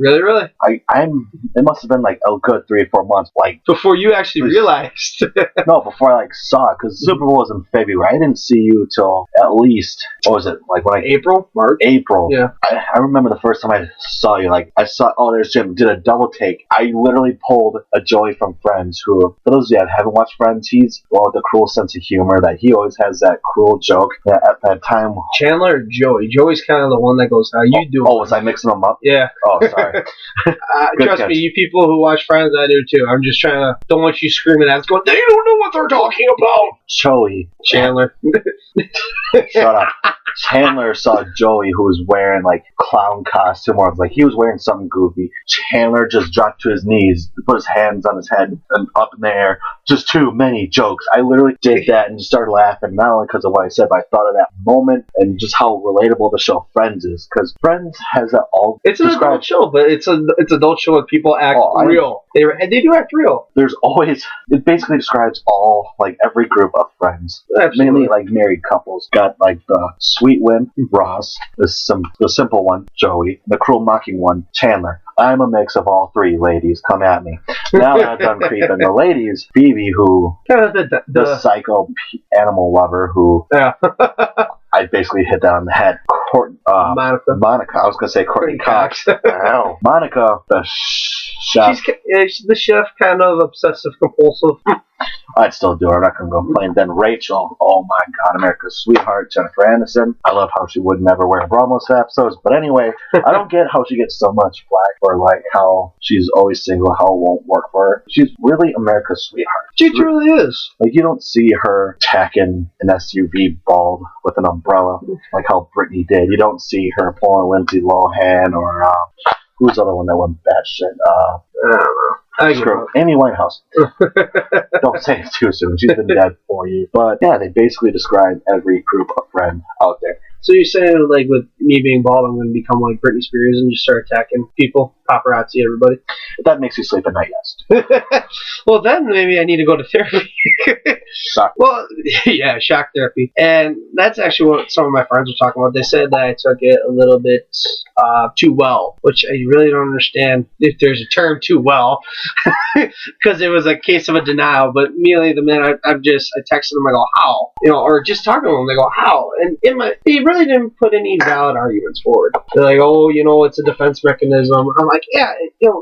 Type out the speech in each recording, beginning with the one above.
Really, really? It must have been like a good 3 or 4 months, like before you actually realized. No, before I like saw it, because Super Bowl was in February. I didn't see you till at least, what was it, like when April, March. April. Yeah. I remember the first time I saw you. Like I saw, oh, there's Jim. Did a double take. I literally pulled a Joey from Friends. Who, for those of you that haven't watched Friends, he's with a cruel sense of humor. That he always has that cruel joke. That at that time, Chandler or Joey? Joey's kind of the one that goes, "How you doing?" Oh, was I mixing them up? Yeah. Oh, sorry. Trust me, you people who watch Friends, I do too. I'm just trying to, don't want you screaming at us going, they don't know what they're talking about. Joey. Chandler. Shut up. Chandler saw Joey, who was wearing like clown costume, or like he was wearing something goofy. Chandler just dropped to his knees, put his hands on his head and up in the air. Just too many jokes. I literally did that and just started laughing, not only because of what I said, but I thought of that moment and just how relatable the show Friends is. Because Friends has that all. It's an adult show, but it's adult show and people act real. They do act real. There's always, it basically describes all, like every group of friends. Absolutely. Mainly like married couples. Got like the sweet one, Ross, the simple one, Joey, the cruel mocking one, Chandler. I'm a mix of all three, ladies. Come at me. Now that I've done creeping, the ladies, Phoebe, who the psycho animal lover, who I basically hit that on the head. Monica. I was gonna say Courtney Cox. Monica, the chef. She's the chef, kind of obsessive compulsive. I'd still do her. I'm not going to complain. Then Rachel, oh my God, America's sweetheart, Jennifer Aniston. I love how she would never wear a bra most episodes. But anyway, I don't get how she gets so much flack for like how she's always single, how it won't work for her. She's really America's sweetheart. She truly is. Like you don't see her attacking an SUV bald with an umbrella like how Britney did. You don't see her pulling Lindsay Lohan or who's the other one that went batshit? I don't know. Amy Winehouse. Don't say it too soon. She's been dead 4 years. But yeah, they basically describe every group of friends out there. So you're saying, like, with me being bald, I'm going to become like Britney Spears and just start attacking people, paparazzi, everybody? If that makes you sleep at night, yes. Well, then maybe I need to go to therapy. Shock. Well, yeah, shock therapy. And that's actually what some of my friends were talking about. They said that I took it a little bit too well, which I really don't understand if there's a term too well, because it was a case of a denial. But immediately the minute I texted them, I go, how? Or just talking to them, they go, how? And they really didn't put any valid arguments forward. They're like, oh, it's a defense mechanism. I'm like, yeah,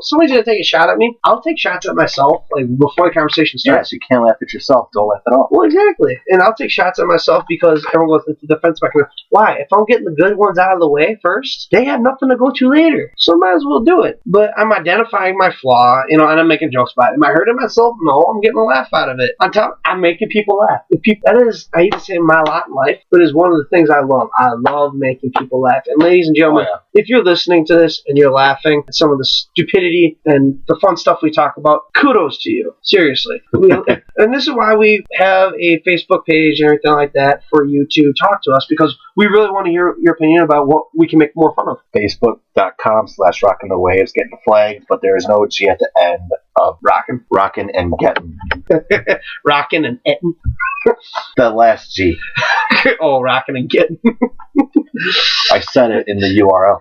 somebody's going to take a shot at me. I'll take shots at myself, like, before the conversation starts. Yes, you can't laugh at yourself. Don't laugh at all. Well, exactly. And I'll take shots at myself because everyone goes, it's a defense mechanism. Why? If I'm getting the good ones out of the way first, they have nothing to go to later. So I might as well do it. But I'm identifying my flaw, and I'm making jokes about it. Am I hurting myself? No, I'm getting a laugh out of it. On top, I'm making people laugh. That is, I hate to say my lot in life, but it's one of the things I love. I love making people laugh. And ladies and gentlemen, if you're listening to this and you're laughing at some of the stupidity and the fun stuff we talk about, kudos to you. Seriously. And this is why we have a Facebook page and everything like that for you to talk to us, because we really want to hear your opinion about what we can make more fun of. Facebook.com/rockinaway is getting flagged, but there is no G at the end of rockin' and getting. Rockin' and ettin'. The last G. Oh, rockin' and getting. I said it in the URL.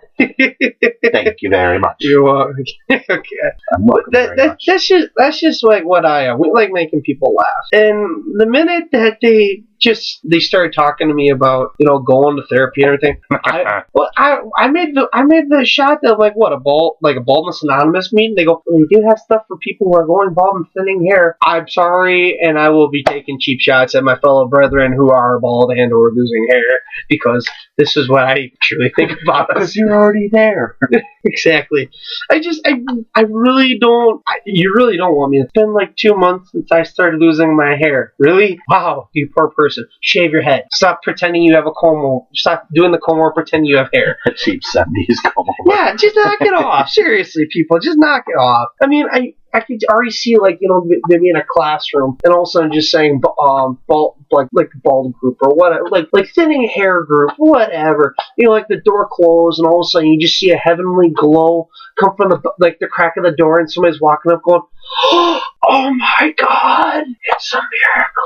Thank you very much. You're welcome. Okay. I'm welcome very much. That's just like what I am. We like making people laugh. And the minute that they started talking to me about going to therapy and everything, I made the shot of like a Baldness Anonymous meeting. They go, we do have stuff for people who are going bald and thinning hair. I'm sorry, and I will be taking cheap shots at my fellow brethren who are bald and or losing hair, because this is what I truly think about us. Because you're already there. Exactly. I really don't. You really don't want me. It's been like 2 months since I started losing my hair. Really? Wow, you poor person. Shave your head. Stop pretending you have a comb over. Stop doing the comb over, pretending you have hair. A cheap 70s comb over. Yeah, just knock it off. Seriously, people, just knock it off. I mean, I could already see, maybe in a classroom, and all of a sudden just saying, like bald group or whatever, like thinning hair group, whatever. Like the door closed and all of a sudden you just see a heavenly glow come from the crack of the door and somebody's walking up going, oh my God, it's a miracle.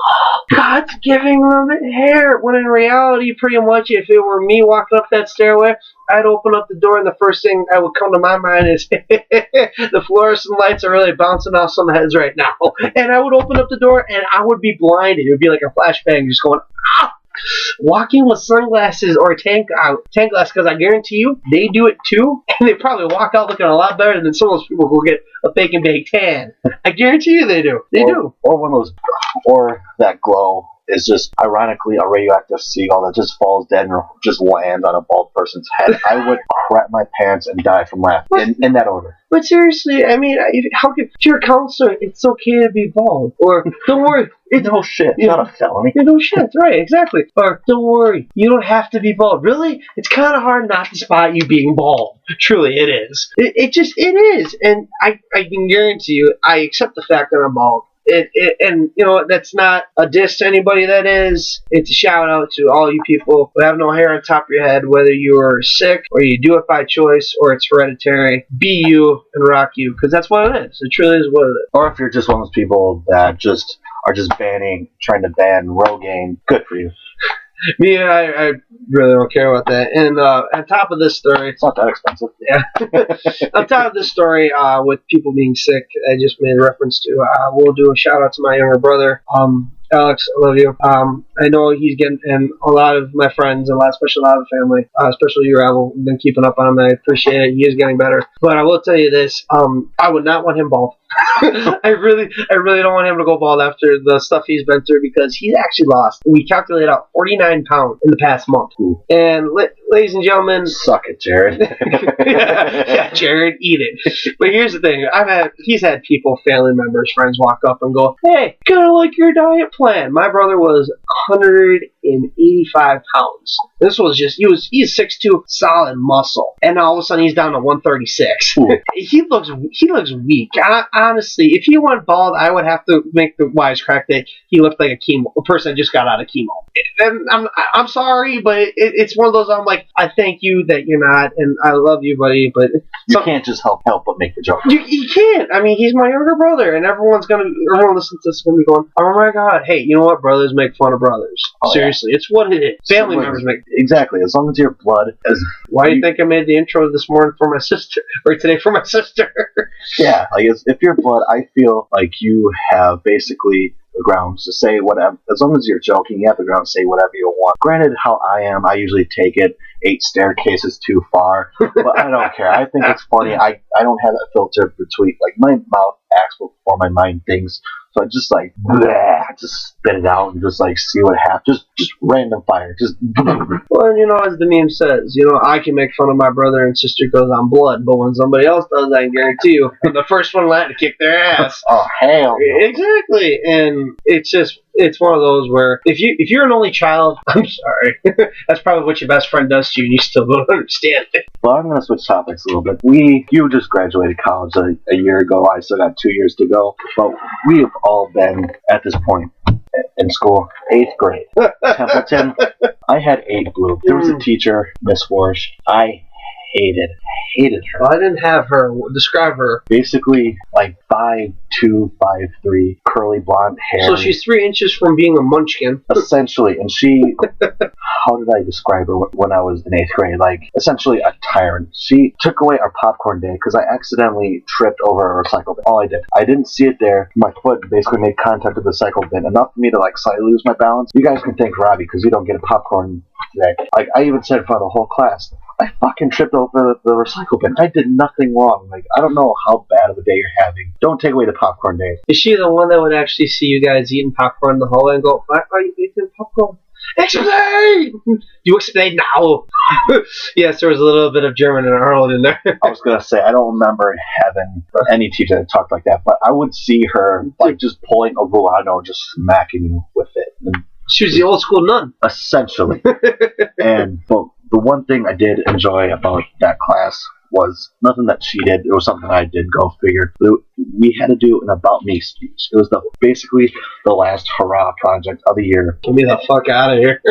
God's giving them hair. When in reality, pretty much, if it were me walking up that stairway, I'd open up the door and the first thing that would come to my mind is the fluorescent lights are really bouncing off some heads right now. And I would open up the door and I would be blinded. It would be like a flashbang just going, ah! Walking with sunglasses or tank glass, because I guarantee you they do it too, and they probably walk out looking a lot better than some of those people who get a fake and bake tan. I guarantee you they do. They do. Or one of those, or that glow is just ironically a radioactive seagull that just falls dead and just lands on a bald person's head. I would crap my pants and die from laughing in that order. But seriously, I mean, how could if you're a counselor, it's okay to be bald, or don't worry, it's no shit, it's not a felony. No shit, right? Exactly. Or don't worry, you don't have to be bald. Really, it's kind of hard not to spot you being bald. Truly, it is. It is, and I can guarantee you, I accept the fact that I'm bald. And that's not a diss to anybody that is. It's a shout out to all you people who have no hair on top of your head, whether you're sick or you do it by choice or it's hereditary. Be you and rock you, because that's what it is. It truly is what it is. Or if you're just one of those people that just are just trying to ban Rogaine, good for you. Me, I really don't care about that. And on top of this story, it's not that expensive. Yeah. On top of this story, with people being sick, I just made a reference to. We'll do a shout out to my younger brother, Alex. I love you. I know he's getting, and a lot of my friends, and especially a lot of the family, especially you, Ravel, been keeping up on him. I appreciate it. He is getting better. But I will tell you this: I would not want him bald. I really don't want him to go bald after the stuff he's been through, because he's actually lost. We calculate out 49 pounds in the past month. Ooh. And ladies and gentlemen, suck it, Jared. yeah, Jared, eat it. But here's the thing: he's had people, family members, friends walk up and go, "Hey, kind of like your diet plan." My brother was 185 pounds. This was just he's 6'2", solid muscle, and all of a sudden he's down to 136. Ooh. He looks weak. Honestly, if he went bald, I would have to make the wisecrack that he looked like a person that just got out of chemo. And I'm sorry, but it's one of those. I'm like, I thank you that you're not, and I love you, buddy. But you can't just help but make the joke. You can't. I mean, he's my younger brother, and everyone listening to this is gonna be going, "Oh my God, hey, you know what? Brothers make fun of brothers." Oh, seriously, yeah. It's what it is. Family members make exactly. As long as your blood. Why do you think I made the intro this morning for my sister, or today for my sister? Yeah, like if your blood, I feel like you have basically the grounds to say whatever. As long as you're joking, you have the grounds to say whatever you want. Granted, how I am, I usually take it 8 staircases too far, but I don't care. I think it's funny. I don't have that filter between, like, my mouth acts before my mind thinks. So I just like, bleh, just spit it out and just like see what happens. Just random fire. Just. Well, as the meme says, I can make fun of my brother and sister because I'm blood, but when somebody else does, I can guarantee you, I'm the first one to kick their ass. Oh, hell no. Exactly. And it's one of those where if you're an only child, I'm sorry, that's probably what your best friend does to you, and you still don't understand it. Well, I'm going to switch topics a little bit. You just graduated college a year ago. I still got 2 years to go, but we have all been at this point in school. 8th grade, Templeton. I had 8 blue. There was a teacher, Miss Warsh. I hated her. Well, I didn't have her. Describe her. Basically, like 5'2", 5'3", curly blonde hair. So she's 3 inches from being a munchkin. Essentially, and she, how did I describe her when I was in 8th grade? Like, essentially a tyrant. She took away our popcorn day because I accidentally tripped over a recycle bin. All I did. I didn't see it there. My foot basically made contact with the recycle bin, enough for me to like slightly lose my balance. You guys can thank Robbie because you don't get a popcorn today. Like, I even said in front of the whole class, I fucking tripped over the recycle bin. I did nothing wrong. Like, I don't know how bad of a day you're having. Don't take away the popcorn day. Is she the one that would actually see you guys eating popcorn in the hallway and go, "Why are you eating popcorn? Explain! You explain now." Yes, there was a little bit of German and Arnold in there. I was going to say, I don't remember having any teacher that talked like that, but I would see her, like, just pulling a ruano and just smacking you with it. And she was the old school nun. Essentially. But the one thing I did enjoy about that class was nothing that she did. It was something I did. Go figure. We had to do an about me speech. It was basically the last hurrah project of the year. Get me the fuck out of here.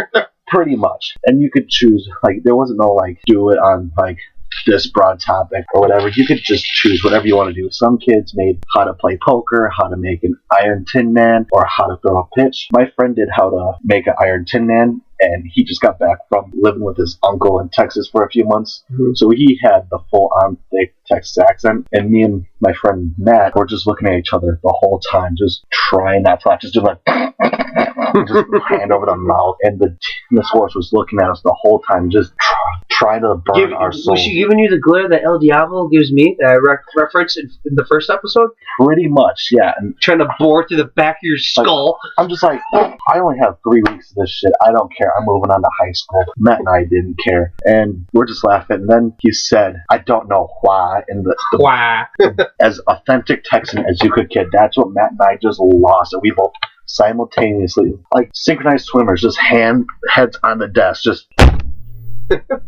Pretty much. And you could choose, like, there wasn't no, like, do it on, like, this broad topic or whatever. You could just choose whatever you want to do. Some kids made how to play poker, how to make an Iron Tin Man, or how to throw a pitch. My friend did how to make an Iron Tin Man, and he just got back from living with his uncle in Texas for a few months. Mm-hmm. So he had the full-on thick Texas accent, and me and my friend Matt were just looking at each other the whole time, just trying not to laugh, just doing like just hand over the mouth, and Miss Horse was looking at us the whole time, just trying to burn our soul. Was she giving you the glare that El Diablo gives me, that I referenced in the first episode? Pretty much, yeah. And trying to bore through the back of your skull. I'm just like, I only have 3 weeks of this shit. I don't care. I'm moving on to high school. Matt and I didn't care. And we're just laughing. And then he said, I don't know why. And why? As authentic Texan as you could get, that's what Matt and I just lost. And we both simultaneously, like synchronized swimmers, just heads on the desk, just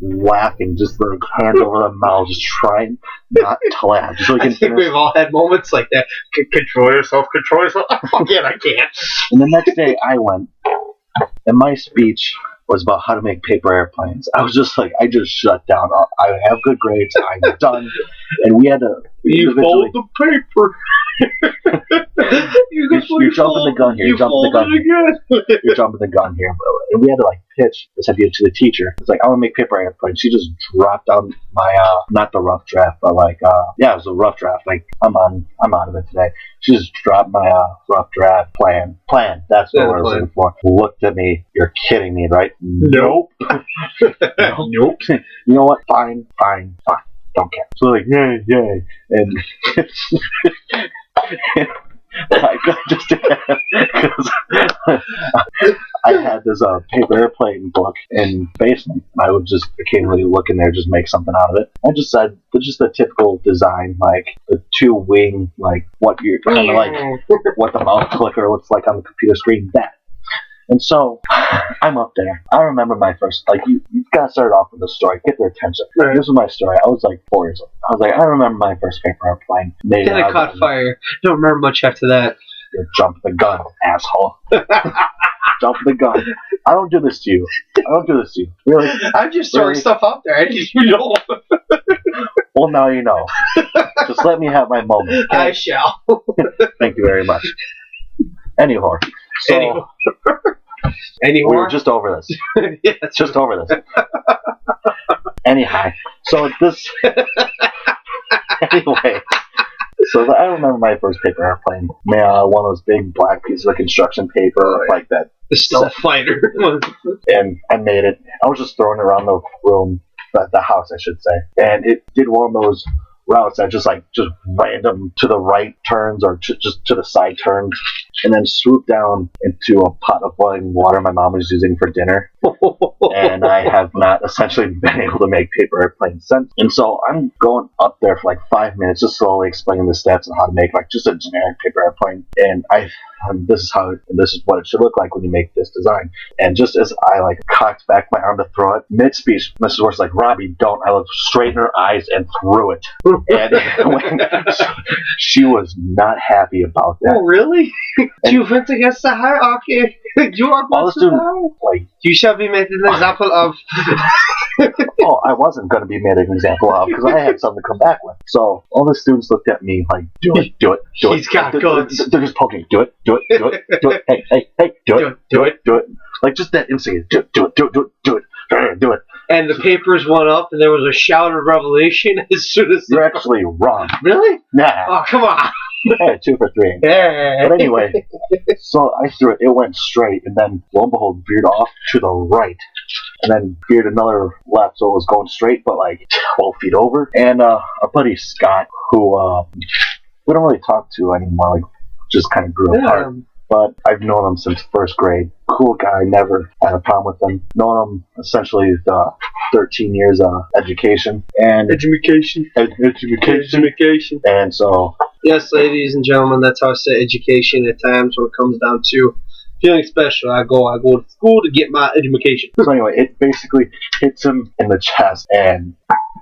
laughing, just like hand over the mouth, just trying not to laugh. Just so I think we've all had moments like that. Control yourself. Fuck it, I can't. And the next day I went, and my speech was about how to make paper airplanes. I was just like, I just shut down. I have good grades. I'm done. And we had to... You fold the paper. You're jumping the gun here. You're jumping the gun here. And we had to, like, pitch this idea to the teacher. It's like, I want to make paper airplanes. She just dropped down my, not the rough draft, but like, yeah, it was a rough draft. Like, I'm out of it today. She just dropped my, rough draft plan. That's what I was looking for. Looked at me. You're kidding me, right? Nope. Nope. You know what? Fine. Don't care. So like, yay. And I just because I had this paper airplane book in the basement. I would just occasionally look in there, just make something out of it. I just said, just a typical design, like the 2-wing, like what you're kind of like, what the mouse clicker looks like on the computer screen. That. And so, I'm up there. I remember my first, like, you've got to start off with a story, get their attention. Right. This was my story. I was like 4 years old. I was like, I remember my first paper airplane. Then it caught fire. Don't remember much after that. You jump the gun, asshole. Jump the gun. I don't do this to you. Really? I'm just throwing stuff out there. I didn't even know. Well, now you know. Just let me have my moment. Okay? I shall. Thank you very much. Anyhow. So, we were just over this. Yeah, just over this. Anyhow, so this. Anyway, so I remember my first paper airplane. One of those big black pieces of construction paper, like that. The stealth fighter. And I made it. I was just throwing it around the room, the house, I should say, and it did one of those routes that just random to the right turns or just to the side turns, and then swooped down into a pot of boiling water my mom was using for dinner. And I have not essentially been able to make paper airplanes since. And so I'm going up there for like 5 minutes, just slowly explaining the steps and how to make like just a generic paper airplane. And this is what it should look like when you make this design. And just as I like cocked back my arm to throw it, mid-speech, Mrs. Worth's like, Robbie, don't. I looked straight in her eyes and threw it. And she was not happy about that. Oh, really? You went against the hierarchy. You are both like, you shall be made an example of. Oh, I wasn't going to be made an example of because I had something to come back with. So all the students looked at me like, do it. He's got guns. They're just poking. Do it. Hey, do it. Like just that instinct. Do it. And the papers went up, and there was a shout of revelation as soon as... You're actually wrong. Really? Nah. Oh, come on. Hey, 2 for 3. Hey. But anyway, so I threw it. It went straight, and then, lo and behold, veered off to the right. And then veered another left, so it was going straight, but like 12 feet over. And our buddy Scott, who we don't really talk to anymore, like just kind of grew apart. But I've known him since first grade. Cool guy, never had a problem with him. Known him essentially 13 years education. And education. And so... Yes, ladies and gentlemen, that's how I say education at times when it comes down to feeling special. I go to school to get my education. So anyway, it basically hits him in the chest and...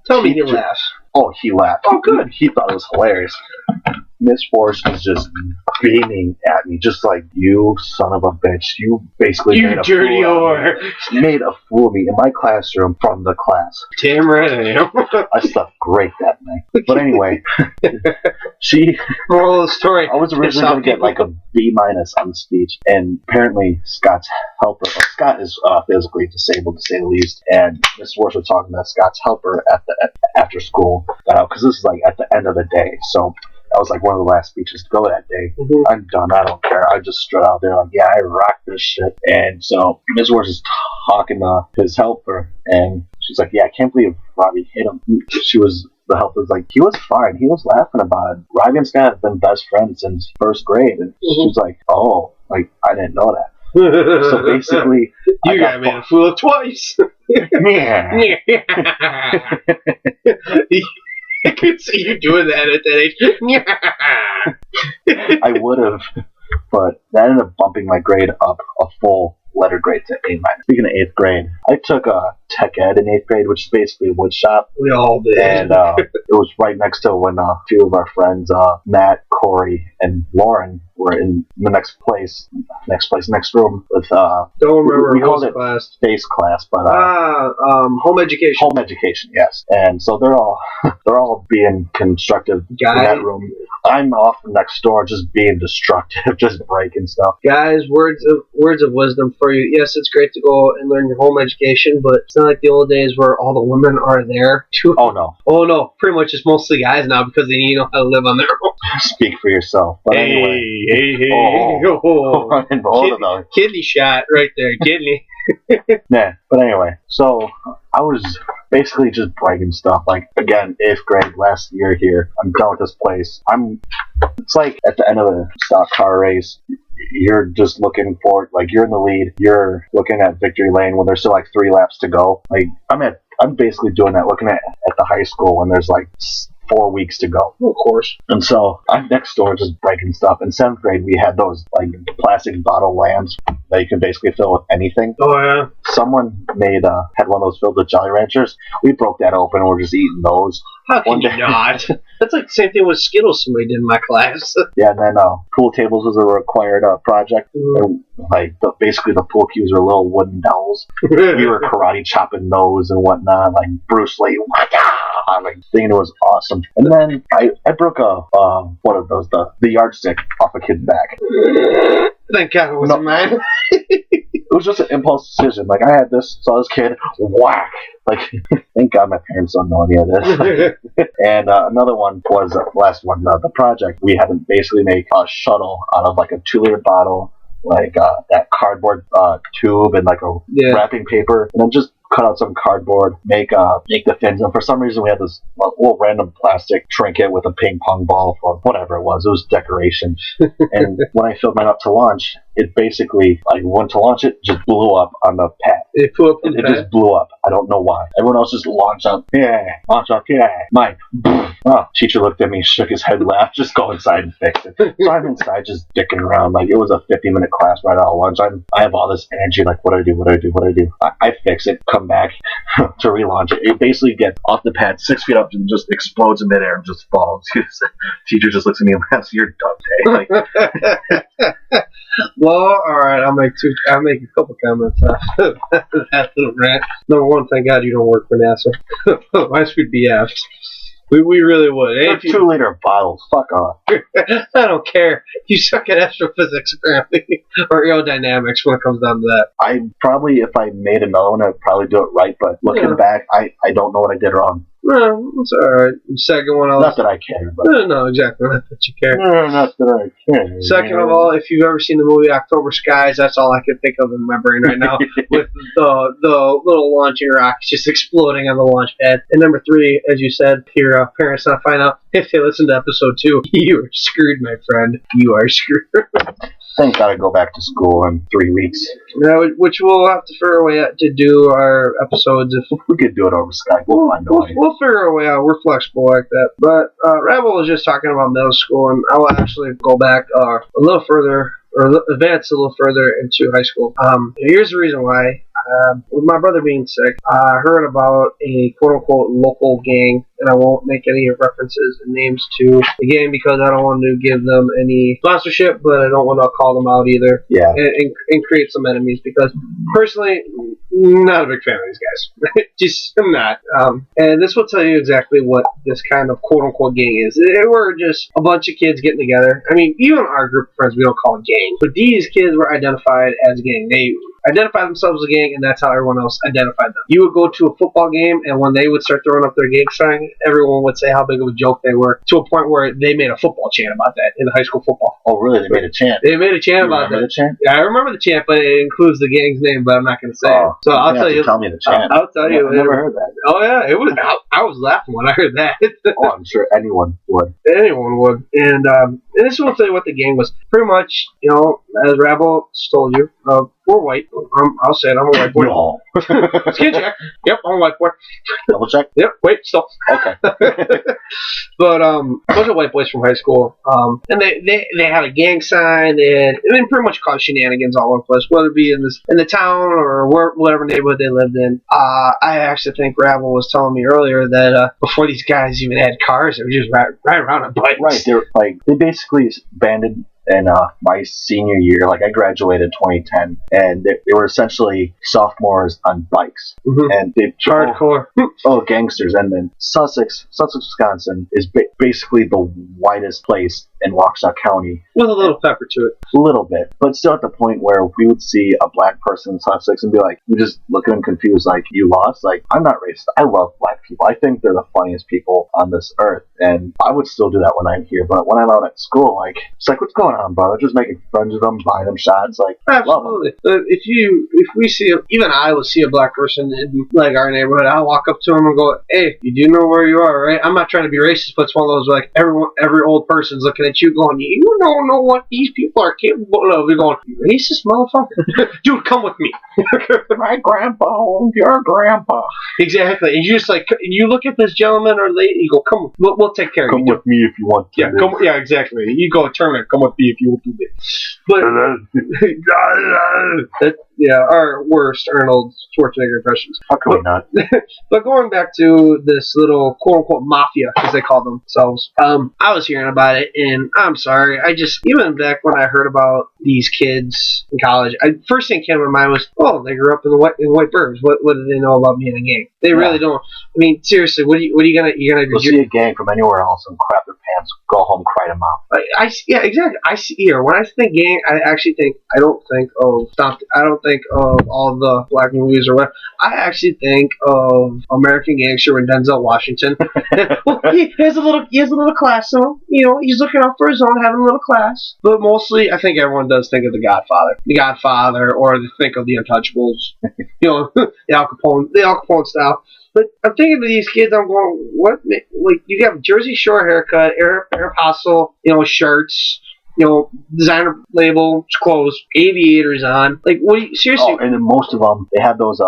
Tell me he laughs. Oh, he laughed. Oh, good. He thought it was hilarious. Miss Force was just beaming at me, just like, you son of a bitch. You basically You dirty whore. Made a fool of me in my classroom from the class. Damn right I am. I slept great that night. But anyway, moral of the story. I was originally going to get like a B- on the speech, and apparently Scott's helper, Scott is physically disabled to say the least, and Miss Force was talking to Scott's helper after school, because this is like at the end of the day, so that was like one of the last speeches to go that day. Mm-hmm. I'm done. I don't care. I just strut out there like, yeah, I rock this shit. And so Ms. Wars is talking to his helper, and she's like, yeah, I can't believe Robbie hit him. The helper was like, he was fine. He was laughing about it. Robbie and Scott have been best friends since first grade. And she was like, oh, like, I didn't know that. So basically, you got made a fool of twice. Yeah. I could see you doing that at that age. I would have, but that ended up bumping my grade up a full letter grade to A-. Speaking of 8th grade, I took tech ed in 8th grade, which is basically a wood shop. We all did. And it was right next to when a few of our friends, Matt, Corey, and Lauren, were in the next room with don't remember we called it class. Space class, but home education. Home education, yes. And so they're all being constructive in that room. I'm off next door just being destructive, just breaking stuff. Guys, words of wisdom for you. Yes, it's great to go and learn your home education, but it's not like the old days where all the women are there too. Oh no. Pretty much it's mostly guys now because they need to know how to live on their own. Speak for yourself. But anyway. Kidney shot right there, kidney. Yeah, but anyway, so I was basically just bragging stuff. Like, again, 8th grade, last year here. I'm done with this place. It's like at the end of a stock car race. You're just looking for, like, you're in the lead. You're looking at victory lane when there's still like 3 laps to go. Like, I'm basically doing that, looking at the high school when there's like 4 weeks to go. Of course. And so I'm next door just breaking stuff. In 7th grade, we had those like plastic bottle lamps that you can basically fill with anything. Oh yeah. Someone had one of those filled with Jolly Ranchers. We broke that open and we're just eating those. How can you not? That's like the same thing with Skittles somebody did in my class. Yeah, and then pool tables was a required project. And, like, basically the pool cues were little wooden dolls. We were karate chopping those and whatnot, like Bruce Lee. Like, thinking it was awesome. And then I broke one of those, the yardstick off a kid's back. Thank God it wasn't mine. It was just an impulse decision. Like, I had this, saw this kid, whack. Like, thank God my parents don't know any of this. And another one was the last one, the project. We had to basically make a shuttle out of like a 2-liter bottle, like that cardboard tube and like a wrapping paper, and then just cut out some cardboard, make the fins. And for some reason, we had this little random plastic trinket with a ping pong ball for whatever it was. It was decoration. And when I filled mine up to launch, it basically, like, went to launch it, just blew up on the pad. It flew up on the pad? It just blew up. I don't know why. Everyone else just launched up. Yeah, launch up. Yeah, mine. Oh, teacher looked at me, shook his head, laughed. Just go inside and fix it. So I'm inside just dicking around. Like, it was a 50-minute class right out of lunch. I have all this energy. Like, what do I do? I fix it. Come back to relaunch it. It basically gets off the pad 6 feet up and just explodes in midair and just falls. Teacher just looks at me and laughs. You're done, Tay. Like, well, all right. I'll make a couple comments after that little rant. Number one, thank God you don't work for NASA. Otherwise, we'd be effed. We really would. They're 2-liter bottles. Fuck off. I don't care. You suck at astrophysics, apparently, or aerodynamics when it comes down to that. I probably, if I made another one, I'd probably do it right. But looking back, I don't know what I did wrong. No, it's alright. Second one, not that I care. But no, exactly. Not that you care. No, not that I care. Second of all, if you've ever seen the movie October Skies, that's all I can think of in my brain right now. With the little launching rockets just exploding on the launch pad. And number 3, as you said, your parents not find out if they listen to episode 2. You are screwed, my friend. You are screwed. Thank God I go back to school in 3 weeks. Now, which we'll have to figure a way out to do our episodes. If we could do it over Skype, we'll find a way. We'll figure a way out. We're flexible like that. But Rebel was just talking about middle school, and I will actually go back a little further or advance a little further into high school. Here's the reason why. With my brother being sick, I heard about a quote-unquote local gang, and I won't make any references and names to the gang because I don't want to give them any sponsorship, but I don't want to call them out either. Yeah. And create some enemies because personally, not a big fan of these guys. Just I'm not. And this will tell you exactly what this kind of quote-unquote gang is. They were just a bunch of kids getting together. I mean, even our group of friends, we don't call it gang, but these kids were identified as a gang. They identified themselves as a gang, and that's how everyone else identified them. You would go to a football game, and when they would start throwing up their gang sign, everyone would say how big of a joke they were, to a point where they made a football chant about that in high school football. Oh, really? They made a chant? They made a chant about that. Remember the chant? Yeah, I remember the chant, but it includes the gang's name, but I'm not going to say it. So I'll tell you. Tell me the chant. I'll tell you. I never heard that. Oh, yeah. It was. I was laughing when I heard that. Oh, I'm sure anyone would. Anyone would. And this will tell you what the gang was. Pretty much, as Rabble told you, we're white. I'll say it. I'm a white boy. No. Skin check. Yep, I'm a white boy. Double check? Yep, wait, still. Okay. But a bunch of white boys from high school. And they had a gang sign. They pretty much caused shenanigans all over the place, whether it be in the town or whatever neighborhood they lived in. I actually think Rabble was telling me earlier that before these guys even had cars, they were just riding around on bikes. Right. They basically banded in my senior year. Like, I graduated in 2010, and they were essentially sophomores on bikes. Mm-hmm. And they hardcore. Gangsters. And then Sussex, Wisconsin is basically the whitest place in Waukesha County. With a little pepper to it. A little bit. But still at the point where we would see a black person in Sussex and be like, we just look at them confused, like, you lost? Like, I'm not racist. I love black people. I think they're the funniest people on this earth. And I would still do that when I'm here. But when I'm out at school, like, it's like, what's going on, bro? Just making friends with them, buying them shots. Like, absolutely. If we see, even I will see a black person in, like, our neighborhood, I'll walk up to them and go, hey, you do know where you are, right? I'm not trying to be racist, but it's one of those, like, every old person's looking at you going, you don't know what these people are capable of. You're going, racist motherfucker? Dude, come with me. My grandpa owned your grandpa. Exactly. And you just, like, you look at this gentleman or lady, you go, come, we'll take care of you. Come with me if you want to. Yeah, exactly. You go, Turner, come with me if you want to. But our worst Arnold Schwarzenegger impressions. How can we not? But going back to this little quote-unquote mafia, as they call themselves, I was hearing about it, and I'm sorry, even back when I heard about these kids in college, first thing that came to my mind was, oh, they grew up in white burbs. What do they know about being a gang? They really don't. I mean, seriously, what are you gonna do? You'll see a gang from anywhere else and crap their pants, go home, cry them out. Yeah, exactly. I see here. When I think gang, I don't think of all the black movies or what. I actually think of American Gangster with Denzel Washington. Well, he has a little class in him. He's looking out for his own, having a little class. But mostly, I think everyone does think of The Godfather, or they think of The Untouchables. The Al Capone style. But I'm thinking of these kids, I'm going, what? Like, you have Jersey Shore haircut, Aeropostale, shirts, designer label, clothes, aviators on. Like, what do you, seriously? Oh, and then most of them, they have those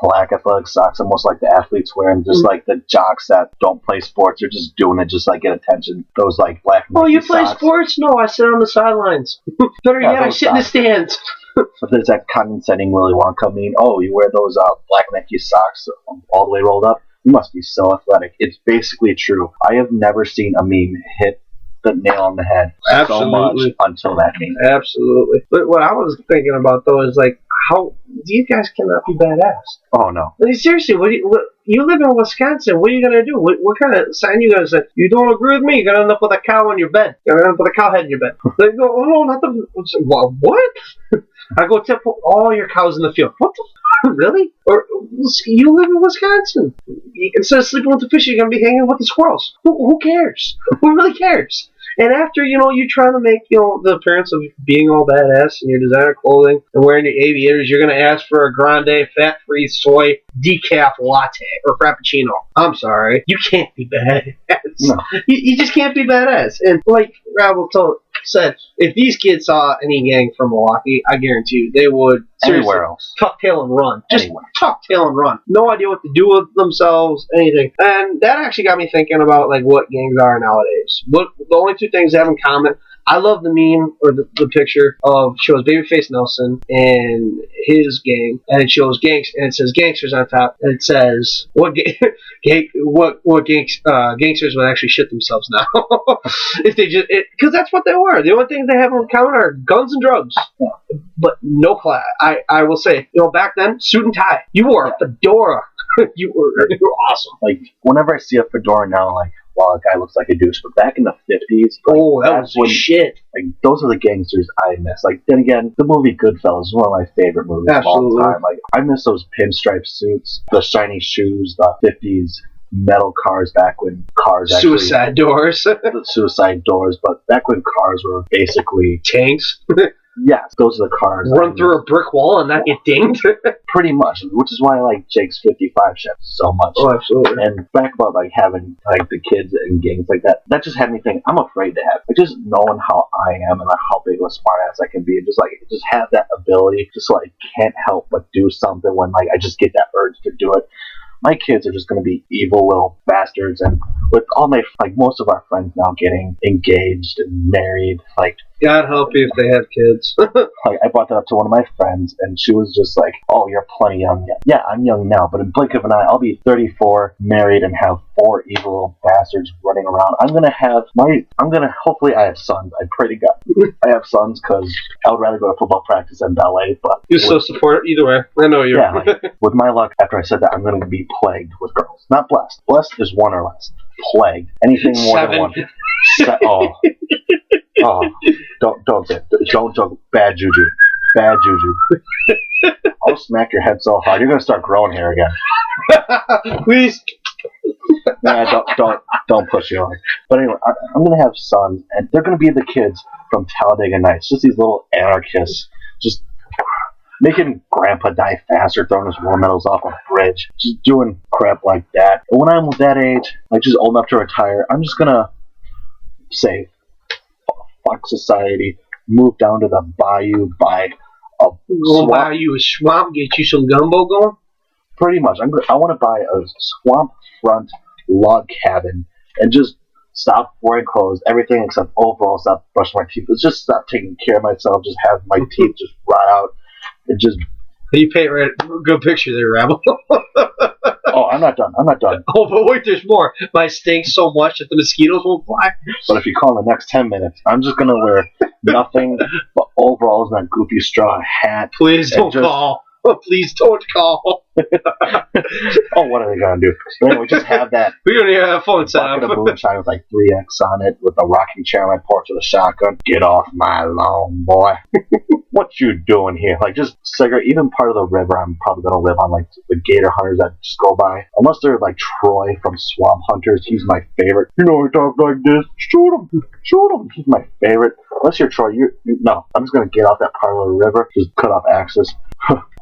black athletic socks, almost like the athletes wear them, just like the jocks that don't play sports. They're just doing it just like get attention. Those like black Nike you play socks. Sports? No, I sit on the sidelines. Better yet, I sit in the stands. But there's that condescending Willy Wonka meme. Oh, you wear those black Nike socks all the way rolled up? You must be so athletic. It's basically true. I have never seen a meme hit the nail on the head so much until that meme. Absolutely. But what I was thinking about, though, is like, how these guys cannot be badass. Oh, no. I mean, seriously, you live in Wisconsin. What are you going to do? What kind of sign you going to say? You don't agree with me? You're going to end up with a cow on your bed. You're going to end up with a cow head in your bed. They go, oh, no, not the... What? I go tip all your cows in the field. What the f***? Really? Or you live in Wisconsin. Instead of sleeping with the fish, you're going to be hanging with the squirrels. Who cares? Who really cares? And after, you're trying to make, the appearance of being all badass in your designer clothing and wearing your aviators, you're going to ask for a grande, fat-free soy decaf latte or frappuccino. I'm sorry. You can't be badass. No. You just can't be badass. And like Rabble said, if these kids saw any gang from Milwaukee, I guarantee you they would anywhere else tuck tail and run. Just tuck tail and run. No idea what to do with themselves, anything. And that actually got me thinking about like what gangs are nowadays. The only two things they have in common, I love the meme or the picture of shows Babyface Nelson and his gang, and it shows gangs, and it says gangsters on top, and it says what gangsters would actually shit themselves now if they just because that's what they were. The only things they have in common are guns and drugs, but no class. I will say, back then, suit and tie. You wore a fedora. you were awesome. Like whenever I see a fedora now, like, wow, that guy looks like a douche. But back in the 50s, like, that was when shit. Like those are the gangsters I miss. Like then again, the movie Goodfellas is one of my favorite movies of all time. Like I miss those pinstripe suits, the shiny shoes, the 50s metal cars back when cars actually suicide doors. The suicide doors, but back when cars were basically tanks. Yes, those are the cars. Run through a brick wall and not get dinged? Pretty much, which is why I like Jake's 55 Chevy so much. Oh, absolutely. And back about like having like the kids and gangs like that just had me think, I'm afraid to have. Like, just knowing how I am and like, how big of a smartass I can be, and just have that ability, just so I can't help but do something when like I just get that urge to do it. My kids are just going to be evil little bastards, and with all my, like, most of our friends now getting engaged and married, like, God help you if they have kids. Like, I brought that up to one of my friends, and she was just like, oh, you're plenty young yet. Yeah, I'm young now, but in blink of an eye, I'll be 34, married, and have 4 evil little bastards running around. Hopefully I have sons. I pray to God I have sons, because I would rather go to football practice than ballet, but... You still support it either way. I know you. Yeah, like, with my luck, after I said that, I'm going to be plagued with girls. Not blessed. Blessed is 1 or less. Plagued. Anything more 7. than 1. Oh, don't, bad juju. Bad juju. I'll smack your head so hard, you're going to start growing hair again. Please. Nah, don't push you on. But anyway, I'm going to have sons, and they're going to be the kids from Talladega Nights. Just these little anarchists, just making Grandpa die faster, throwing his war medals off a bridge, just doing crap like that. And when I'm that age, like just old enough to retire, I'm just going to say, fuck society, move down to the bayou, buy a swamp. Buy you a swamp, get you some gumbo going? Pretty much. I want to buy a swamp front log cabin and just stop wearing clothes, everything except overalls, stop brushing my teeth. Let's just stop taking care of myself, just have my teeth just rot out and just... You paint right. Good picture there, Rabble. Oh, I'm not done. Oh, but wait, there's more. My stinks so much that the mosquitoes won't fly. But if you call in the next 10 minutes, I'm just going to wear nothing but overalls and that goofy straw hat. Please don't call. Oh, please don't call. Oh, what are they going to do? So anyway, just have that. We don't even have a phone set up. Bucket of moonshine with like 3X on it, with a rocking chair on my porch with a shotgun. Get off my lawn, boy. What you doing here? Like, just cigarette. Even part of the river, I'm probably going to live on, like, the gator hunters that just go by. Unless they're like Troy from Swamp Hunters. He's my favorite. You know, he talks like this. Shoot him. He's my favorort. Unless you're Troy, no. I'm just going to get off that part of the river, just cut off access.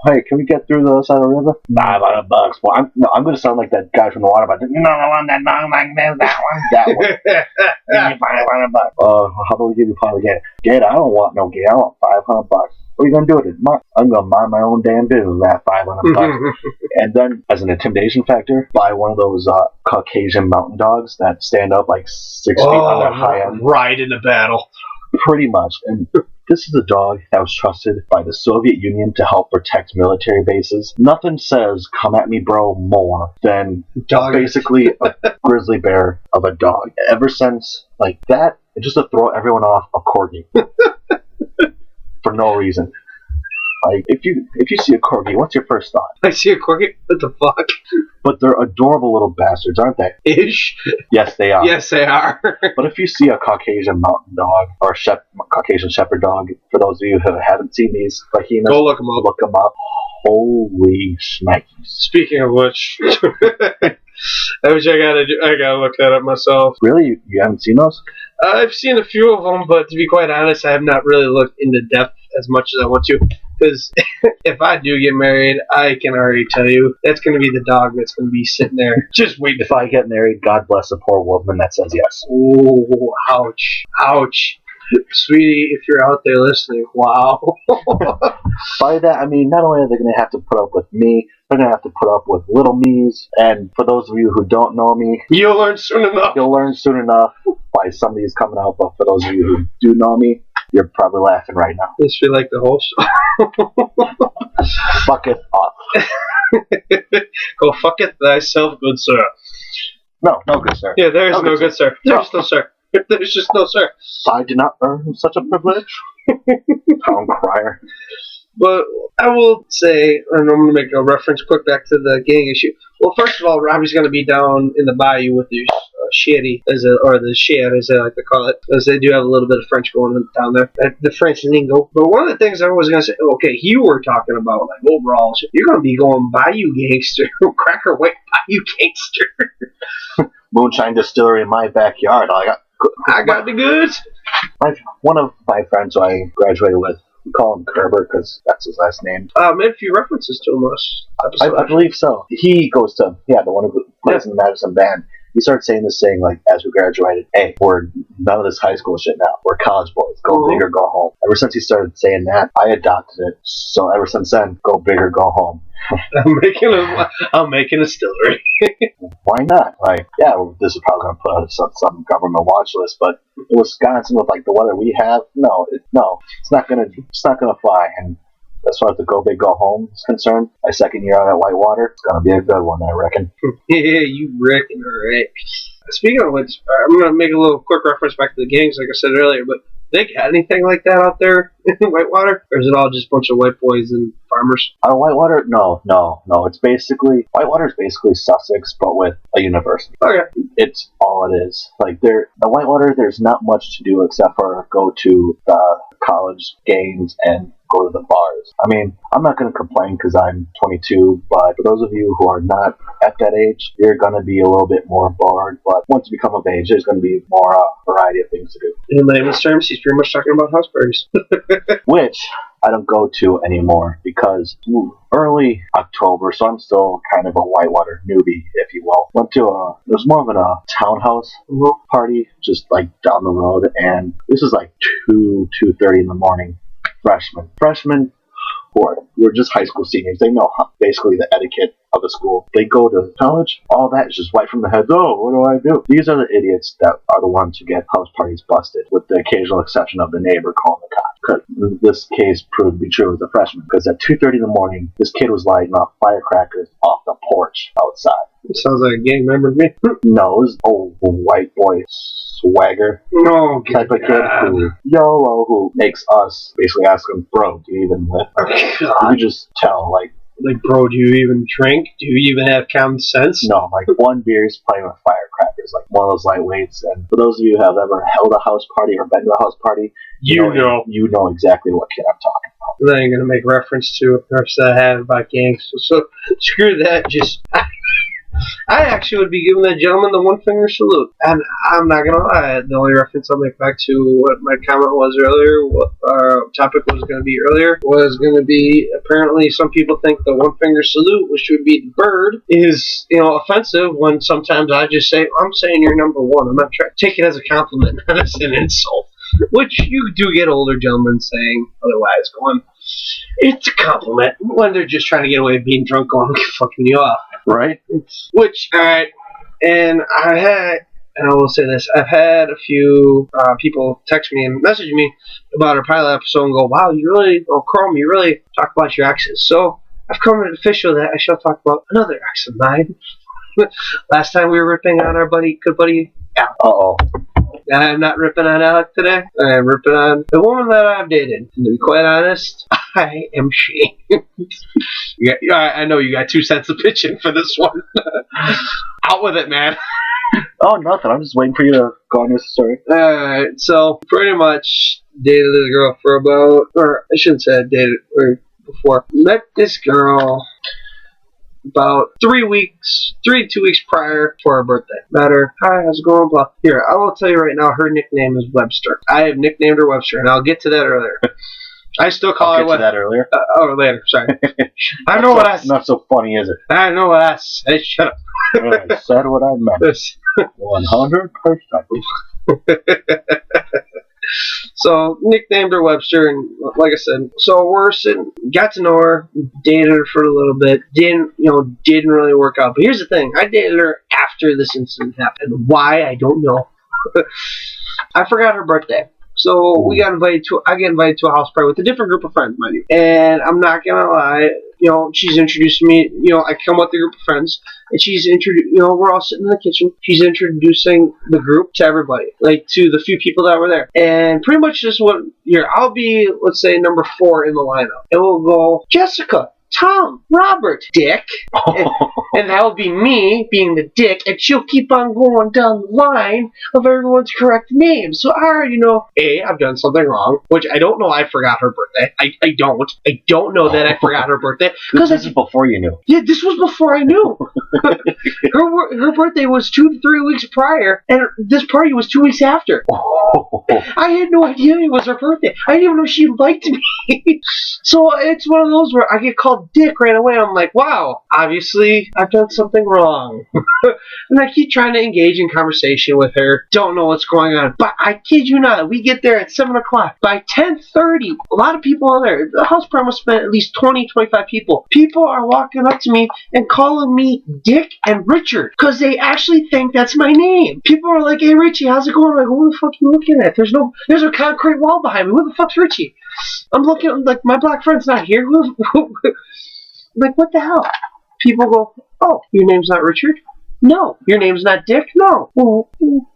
Hey, can we get through the other side of the river? $500. Well, I'm going to sound like that guy from the water, but you know the one that long like this, that one. Give me $500. How about we give you part of the gator? Gator, I don't want no gator. I want $500. What are you going to do with it? I'm going to mind my own damn business with that $500. And then, as an intimidation factor, buy one of those Caucasian mountain dogs that stand up like 6 feet on their high end. Right in the battle. Pretty much. And this is a dog that was trusted by the Soviet Union to help protect military bases. Nothing says, come at me, bro, more than basically a grizzly bear of a dog. Ever since, like that, and just to throw everyone off, a corgi. For no reason. Like, if you see a corgi, what's your first thought? I see a corgi? What the fuck? But they're adorable little bastards, aren't they? Ish. Yes, they are. Yes, they are. But if you see a Caucasian mountain dog or a Caucasian shepherd dog, for those of you who haven't seen these behemoths, go look them up. Look them up. Holy shnikes. Speaking of which, I wish I gotta look that up myself. Really? You haven't seen those? I've seen a few of them, but to be quite honest, I have not really looked into depth as much as I want to. Because if I do get married, I can already tell you, that's going to be the dog that's going to be sitting there just waiting. If I get married, God bless the poor woman that says yes. Oh, ouch. Ouch. Sweetie, if you're out there listening, wow. By that, I mean, not only are they going to have to put up with me, they're going to have to put up with little me's. And for those of you who don't know me, You'll learn soon enough. you'll learn soon enough why some of these coming out. But for those of you who do know me, you're probably laughing right now. This feel like the host. Fuck it off. Go fuck it thyself, good sir. No, good sir. Yeah, there is no good sir. There's no sir. There's just no sir. I did not earn such a privilege. Town crier. But I will say, and I'm going to make a reference quick back to the gang issue. Well, first of all, Robbie's going to be down in the bayou with the shetty, or the shed, as they like to call it, because they do have a little bit of French going on down there, the French lingo. But one of the things I was going to say, okay, you were talking about, like, overall, you're going to be going bayou gangster, Cracker White bayou gangster. Moonshine distillery in my backyard. I got the goods. One of my friends who I graduated with, we call him Kerber because that's his last name. Made a few references to him last episode. I believe so. He goes to, the one who plays in the Madison band. He started saying this saying, like, as we graduated, hey, we're none of this high school shit now. We're college boys. Go big or go home. Ever since he started saying that, I adopted it. So ever since then, go big or go home. I'm making a distillery. Why not? Like, yeah, this is probably going to put us on some government watch list, but in Wisconsin with, like, the weather we have, it's not gonna fly. And as far as the go big, go home is concerned, my second year out at Whitewater, it's going to be a good one, I reckon. Yeah, you reckon, alright. Speaking of which, I'm going to make a little quick reference back to the gangs, like I said earlier, but they got anything like that out there in Whitewater? Or is it all just a bunch of white boys and farmers? Whitewater? No. It's basically, Whitewater is basically Sussex, but with a university. Okay. It's all it is. Like, the Whitewater, there's not much to do except for go to the college games and go to the bars. I mean, I'm not going to complain because I'm 22, but for those of you who are not at that age, you're going to be a little bit more bored, but once you become of age, there's going to be more variety of things to do. In layman's terms, he's pretty much talking about house parties. Which I don't go to anymore because early October, so I'm still kind of a Whitewater newbie, if you will. Went to it was more of a townhouse party just like down the road, and this is like 2:30 in the morning. Freshmen who are just high school seniors. They know basically the etiquette of the school. They go to college, all that is just right from the head. Oh, what do I do? These are the idiots that are the ones who get house parties busted, with the occasional exception of the neighbor calling the cops. This case proved to be true as a freshman, because at 2:30 in the morning, this kid was lighting off firecrackers off the porch outside. It sounds like a gang member to me. No, it was old white boy swagger type of kid who makes us basically ask him, bro, do you even live? You could just tell, like, bro, do you even drink? Do you even have common sense? No, like, one beer is playing with firecrackers, like one of those lightweights. And for those of you who have ever held a house party or been to a house party, you know exactly what kid I'm talking about. I ain't gonna make reference to it that I have about gangs. So screw that. I actually would be giving that gentleman the one finger salute. And I'm not going to lie, the only reference I'll make back to what my comment was earlier, what our topic was going to be earlier, was going to be apparently some people think the one finger salute, which would be the bird, is, offensive when sometimes I just say, I'm saying you're number one. I'm not trying to take it as a compliment, not as an insult. Which you do get older gentlemen saying otherwise, going, it's a compliment when they're just trying to get away with being drunk, going, fucking you off. Right? Which, alright, and I will say this, I've had a few people text me and message me about our pilot episode and go, wow, Chrome, you really talk about your exes. So, I've come to the official that I shall talk about another ex of mine. Last time we were ripping on our good buddy, Alec. Uh-oh. I'm not ripping on Alec today. I'm ripping on the woman that I've dated. And to be quite honest, I am she. I know you got 2 cents of pitching for this one. Out with it, man. Oh, nothing. I'm just waiting for you to go on your story. Alright, so pretty much dated this girl for or I shouldn't say I dated her before. Met this girl about 2 weeks prior for her birthday. Met her. Hi, how's it going? Blah. Here, I will tell you right now, her nickname is Webster. I have nicknamed her Webster, and I'll get to that earlier. I still call her Webster. That earlier? Later, sorry. I know what I said. Not so funny, is it? I know what I said. Shut up. I said what I meant. 100%. So nicknamed her Webster, and like I said, so we're sitting, got to know her, dated her for a little bit, didn't really work out. But here's the thing, I dated her after this incident happened. Why, I don't know. I forgot her birthday. So I got invited to a house party with a different group of friends, mind you. And I'm not gonna lie, she's introduced me. I come with a group of friends, and she's we're all sitting in the kitchen. She's introducing the group to everybody, like to the few people that were there. And pretty much just I'll be, let's say, number 4 in the lineup. And we'll go, Jessica, Tom, Robert, Dick, and that will be me being the dick, and she'll keep on going down the line of everyone's correct names. So I already know, A, I've done something wrong, which I don't know I forgot her birthday. I don't know that I forgot her birthday. Because this is before you knew. Yeah, this was before I knew. her birthday was 2 to 3 weeks prior, and this party was 2 weeks after. I had no idea it was her birthday. I didn't even know she liked me. So it's one of those where I get called Dick right away. I'm like, wow, obviously I've done something wrong. And I keep trying to engage in conversation with her. Don't know what's going on. But I kid you not, we get there at 7 o'clock. By 10:30, a lot of people are there. The house party must have been at least 20, 25 people. People are walking up to me and calling me Dick and Richard because they actually think that's my name. People are like, hey, Richie, how's it going? I'm like, what the fuck are you looking at? There's a concrete wall behind me. Who the fuck's Richie? I'm looking, like, my black friend's not here. Like, what the hell? People go, oh, your name's not Richard? No. Your name's not Dick? No. Well,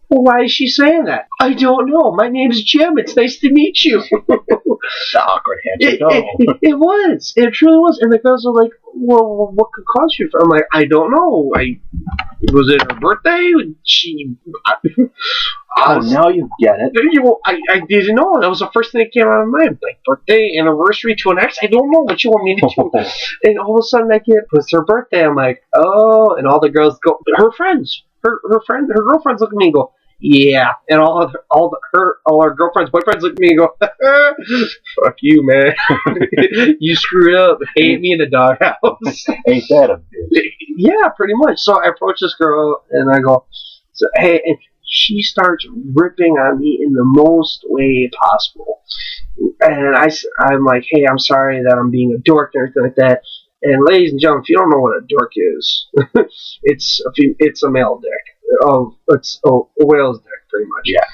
why is she saying that? I don't know. My name's Jim. It's nice to meet you. The awkward handshake. It was. It truly was. And the girls are like, well, what could cause you? I'm like, I don't know. Was it her birthday? Now you get it. I didn't know. That was the first thing that came out of my mind. Like, birthday, anniversary to an ex? I don't know what you want me to do. And all of a sudden I get, it's her birthday. I'm like, oh. And all the girls go, her friends, her girlfriends look at me and go, yeah. And all our girlfriends, boyfriends look at me and go, fuck you, man. You screwed up. Hate me in the doghouse. Ain't that a bitch? Yeah, pretty much. So I approach this girl and I go, hey, and she starts ripping on me in the most way possible. And I'm like, hey, I'm sorry that I'm being a dork and everything like that. And ladies and gentlemen, if you don't know what a dork is, it's a male dick. It's a whale's dick, pretty much. Yeah.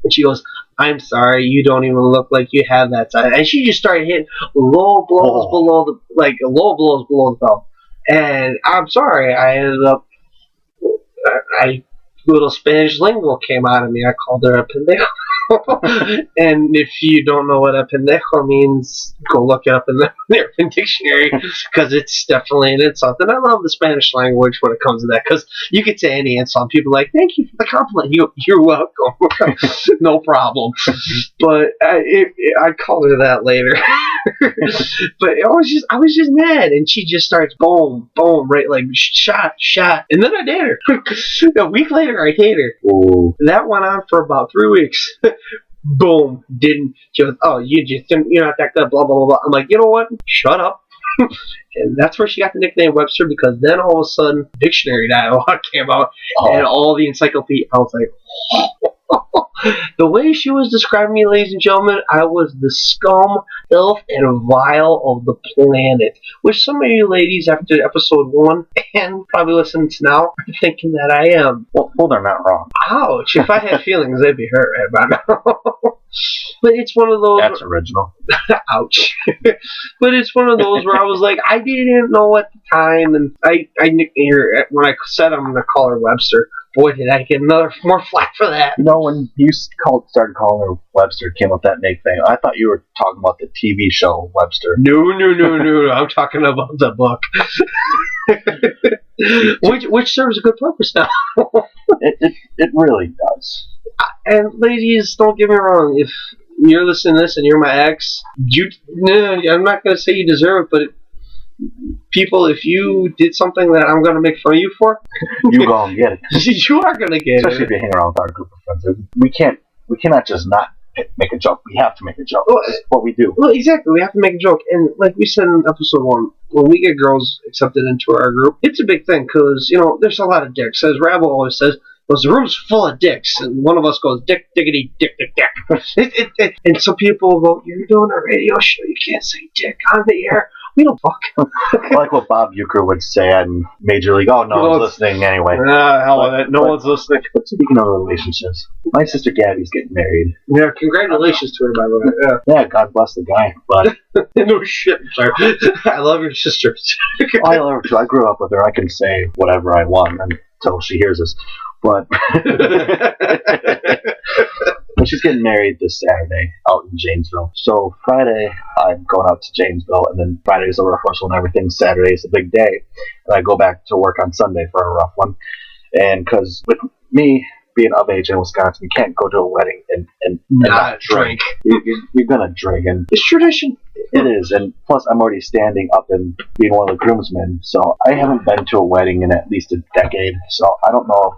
And she goes, I'm sorry, you don't even look like you have that side. And she just started hitting low blows below the belt. And I'm sorry, I ended up, little Spanish lingo came out of me. I called her a pendejo. And if you don't know what a pendejo means, go look it up in the American dictionary, because it's definitely an insult. And I love the Spanish language when it comes to that, because you could say any insult. People are like, thank you for the compliment. You're welcome. No problem. But I called her that later. But I was just mad, and she just starts boom, right, like shot, and then I dated her. A week later, I dated her. Ooh. That went on for about 3 weeks. Boom, didn't. She goes, oh, you're not that good, blah blah blah. I'm like, you know what? Shut up. And that's where she got the nickname Webster, because then all of a sudden, dictionary dialogue came out, and all the encyclopedia. I was like, the way she was describing me, ladies and gentlemen, I was the scum, filth, and vile of the planet. Which some of you ladies, after episode 1, and probably listening to now, are thinking that I am. Well, they're not wrong. Ouch. If I had feelings, they'd be hurt right by now. But it's one of those... That's original. Ouch. But it's one of those where I was like, I didn't know at the time, and I nicknamed her, when I said I'm going to call her Webster, boy, did I get more flack for that. You know, when you started calling her Webster, came up that nickname, I thought you were talking about the TV show Webster. No. I'm talking about the book. which serves a good purpose now. It really does. And ladies, don't get me wrong. If you're listening to this and you're my ex, I'm not going to say you deserve it, but people, if you did something that I'm going to make fun of you for, you go and get it. You are going to get Especially if you hang around with our group of friends. We cannot just not make a joke. We have to make a joke. That's what we do. Well, exactly. We have to make a joke. And like we said in episode 1, when we get girls accepted into our group, it's a big thing, because, there's a lot of dicks. As Rabble always says, was the room's full of dicks, and one of us goes, dick, diggity, dick, dick, dick. And some people go, you're doing a radio show, you can't say dick on the air. We don't fuck. Like what Bob Uecker would say on Major League. Oh, no one's listening anyway. Hell of it. No one's listening. But speaking of relationships, my sister Gabby's getting married. Yeah, congratulations to her, by the way. Yeah, God bless the guy. But no shit. Sorry. I love your sister. I love her too. I grew up with her. I can say whatever I want until she hears this. But she's getting married this Saturday out in Janesville. So Friday, I'm going out to Janesville, and then Friday is a rehearsal and everything. Saturday is a big day. And I go back to work on Sunday for a rough one. And because with me being of age in Wisconsin, you can't go to a wedding and not drink. You're going to drink. And it's tradition. It is. And plus, I'm already standing up and being one of the groomsmen. So I haven't been to a wedding in at least a decade. So I don't know if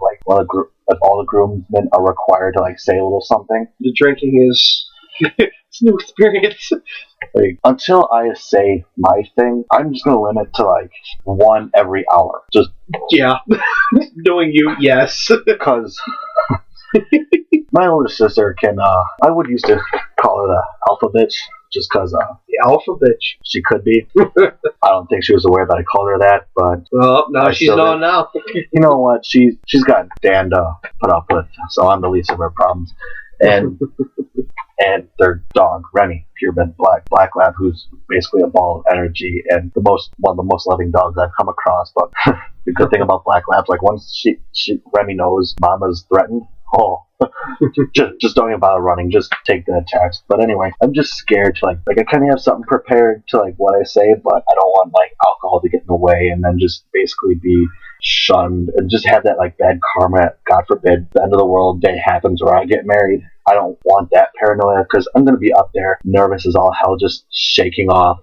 if all the groomsmen are required to say a little something. The drinking is it's a new experience. Until I say my thing, I'm just gonna limit to one every hour. Just knowing you, yes. Because my older sister can. I would used to call her the alpha bitch. Just because the alpha bitch. She could be. I don't think she was aware that I called her that, but no, she's not now. You know what? She's got Dan to put up with, so I'm the least of her problems. And their dog Remy, purebred black lab, who's basically a ball of energy and one of the most loving dogs I've come across. But the good thing about black labs, once Remy knows Mama's threatened. Oh, just don't even bother running. Just take the attacks. But anyway, I'm just scared to I kind of have something prepared to what I say, but I don't want alcohol to get in the way, and then just basically be shunned and just have that bad karma. God forbid the end of the world day happens where I get married. I don't want that paranoia because I'm gonna be up there nervous as all hell, just shaking off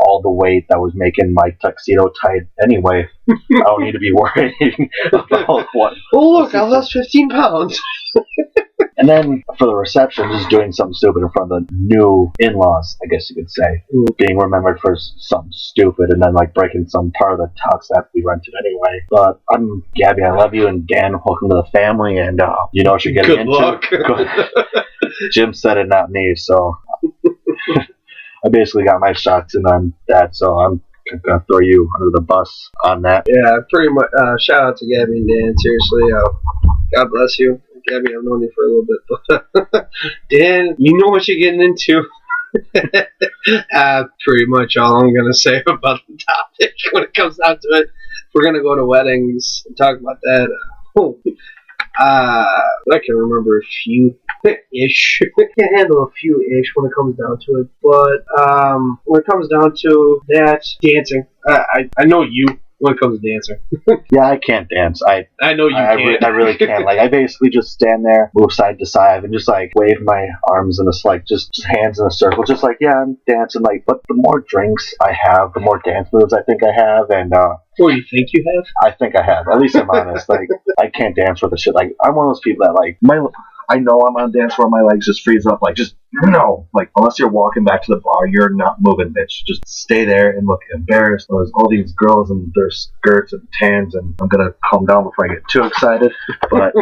all the weight that was making my tuxedo tight anyway. I don't need to be worrying about what. Oh, look, I lost 15 pounds. And then for the reception, just doing something stupid in front of the new in-laws, I guess you could say. Being remembered for something stupid and then breaking some part of the tux that we rented anyway. But I'm Gabby, I love you, and Dan, welcome to the family, and you know what you're getting into. Good luck. Jim said it, not me, so I basically got my shots in on that, so I'm gonna throw you under the bus on that. Yeah, pretty much. Shout out to Gabby and Dan. Seriously, God bless you, Gabby. I've known you for a little bit, but Dan, you know what you're getting into. Pretty much all I'm gonna say about the topic when it comes down to it. If we're gonna go to weddings and talk about that. I can remember a few-ish. I can't handle a few-ish when it comes down to it. But when it comes down to that, dancing. I know you when it comes to dancing. Yeah, I can't dance. I know you can't. I really can't. I basically just stand there, move side to side, and just wave my arms in a just hands in a circle, just yeah, I'm dancing. But the more drinks I have, the more dance moves I think I have, and Or you think you have? I think I have. At least I'm honest. I can't dance for the shit. I'm one of those people that I know I'm on dance floor, my legs just freeze up. No. Unless you're walking back to the bar, you're not moving, bitch. Just stay there and look embarrassed. There's all these girls and their skirts and tans, and I'm gonna calm down before I get too excited. But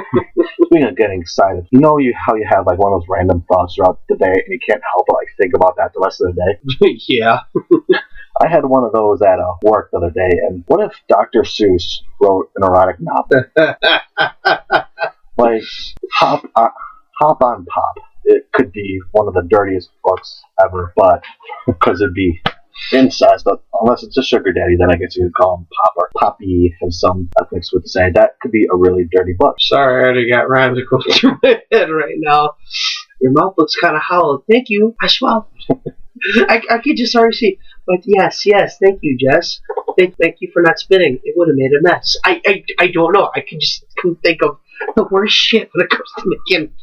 speaking of getting excited, how you have one of those random thoughts throughout the day, and you can't help but think about that the rest of the day? Yeah. I had one of those at work the other day, and what if Dr. Seuss wrote an erotic novel? Hop on Pop. It could be one of the dirtiest books ever, but because it'd be incest, but unless it's a sugar daddy, then I guess you could call him Pop or Poppy, as some ethnics would say. That could be a really dirty book. Sorry, I already got rhymes going through my head right now. Your mouth looks kind of hollow. Thank you. I swallowed. I could just already see. But yes, thank you, Jess. Thank you for not spitting. It would have made a mess. I don't know. I can just think of the worst shit when it comes to making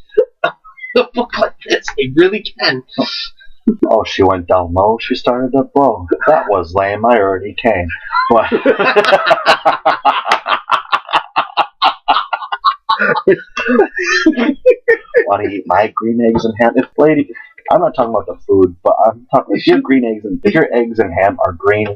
a book like this. I really can. Oh, she went down low. She started to blow. That was lame. I already came. What? Want to eat my green eggs and ham? I'm not talking about the food, but I'm talking if your eggs and ham are green,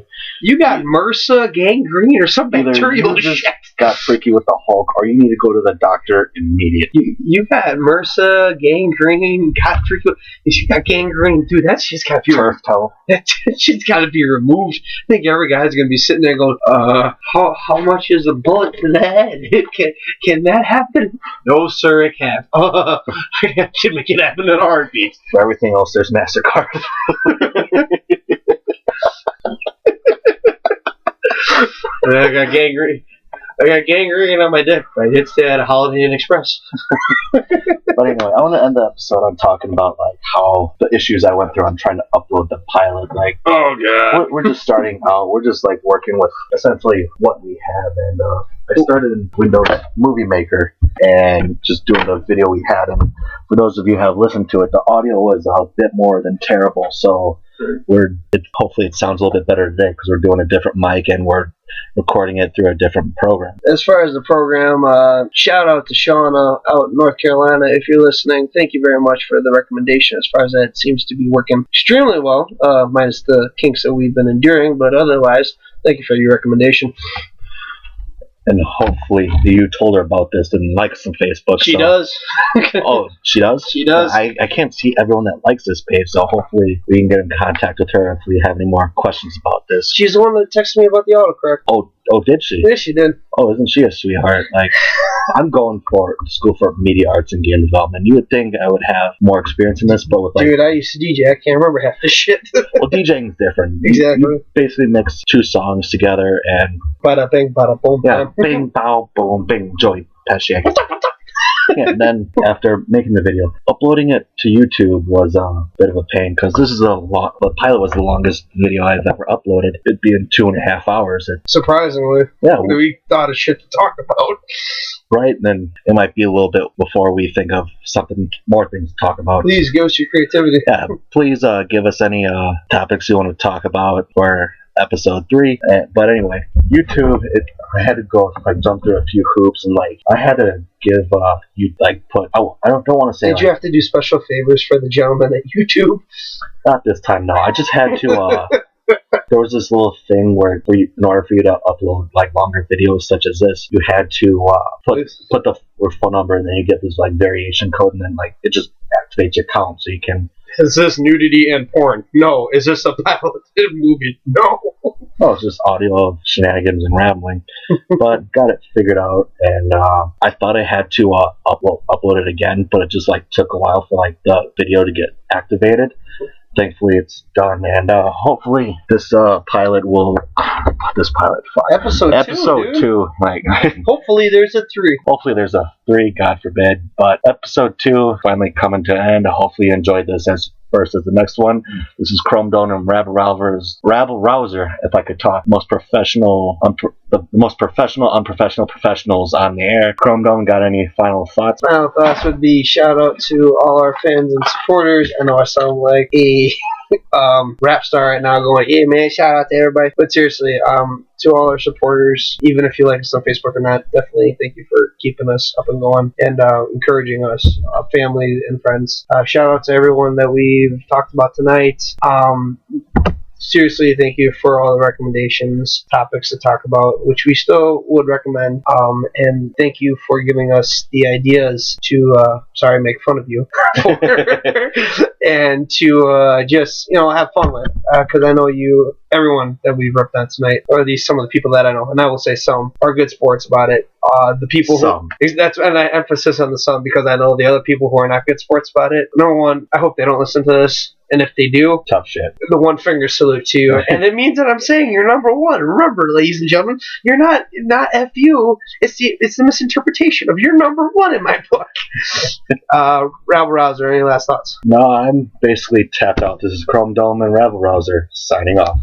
you got MRSA, gangrene, or some bacterial you just shit. got freaky with the Hulk, or you need to go to the doctor immediately. You got MRSA, gangrene, got freaky. If you got gangrene, dude, that shit's got to be Turf toe. That shit's got to be removed. I think every guy's gonna be sitting there going, how much is a bullet to the head? Can that happen? No, sir, it can't. I can make it happen in a heartbeat. For everything else, there's MasterCard. I got gangrene. I got gangrene on my dick. I hit at a Holiday Inn Express. But anyway, I want to end the episode on talking about like how the issues I went through on trying to upload the pilot. Like, oh god, we're just starting out. We're just like working with essentially what we have, and I started in Windows Movie Maker and just doing the video we had. And for those of you who have listened to it, the audio was a bit more than terrible. So hopefully it sounds a little bit better today because we're doing a different mic and we're recording it through a different program. As far as the program, shout out to Shauna out in North Carolina. If you're listening, thank you very much for the recommendation. As far as that, seems to be working extremely well, minus the kinks that we've been enduring, but otherwise, thank you for your recommendation. And hopefully you told her about this and likes us on Facebook. She does. Oh, she does? She does. I can't see everyone that likes this page, so hopefully we can get in contact with her if we have any more questions about this. She's the one that texted me about the autocorrect. Oh, did she? Yeah, she did. Oh, isn't she a sweetheart? Like, I'm going for school for media arts and game development. You would think I would have more experience in this, but with like... Dude, I used to DJ. I can't remember half this shit. Well, DJing is different. Exactly. You basically mix two songs together and... Bada bing, bada boom. Yeah, bing, bow, boom, bing, Joey Pesci. Yeah, and then after making the video, uploading it to YouTube was a bit of a pain because this is the pilot was the longest video I've ever uploaded. It'd be in 2.5 hours. Surprisingly. Yeah. We thought of shit to talk about. Right, and then it might be a little bit before we think of more things to talk about. Please give us your creativity. Yeah, please give us any topics you want to talk about for episode 3. But anyway, YouTube, I had to go, I jumped through a few hoops, and like I had to give you like put. Oh, I don't want to say. Did you have to do special favors for the gentleman at YouTube? Not this time, no. I just had to. There was this little thing where, in order for you to upload like longer videos such as this, you had to put the phone number, and then you get this like variation code, and then like it just activates your account, so you can. Is this nudity and porn? No. Is this a piloted movie? No. Oh, it's just audio of shenanigans and rambling. But got it figured out, and I thought I had to upload it again, but it just like took a while for like the video to get activated. Thankfully, it's done, and hopefully this pilot will. This pilot 5. Episode 2. Like, hopefully there's a 3. Hopefully there's a 3. God forbid. But episode 2 finally coming to an end. Hopefully you enjoyed this as first as the next one. This is Chrome Dome and Rabble Rouser. If I could talk, the most professional, unprofessional professionals on the air. Chrome Dome, got any final thoughts? Final thoughts would be shout out to all our fans and supporters. I know I sound like a rap star right now going, yeah man, shout out to everybody, but seriously, to all our supporters, even if you like us on Facebook or not, definitely thank you for keeping us up and going and encouraging us, family and friends. Shout out to everyone that we've talked about tonight. Seriously, thank you for all the recommendations, topics to talk about, which we still would recommend. And thank you for giving us the ideas to, make fun of you, and to just, have fun with. Because I know everyone that we've ripped on tonight, or at least some of the people that I know, and I will say some, are good sports about it. The people and I emphasis on the some because I know the other people who are not good sports about it. Number one, I hope they don't listen to this. And if they do, tough shit. The one finger salute to you. And it means that I'm saying you're number one. Remember, ladies and gentlemen, you're not F you. It's the misinterpretation of you're number one in my book. Rabble Rouser, any last thoughts? No, I'm basically tapped out. This is Chrome Dome and Rabble Rouser signing off.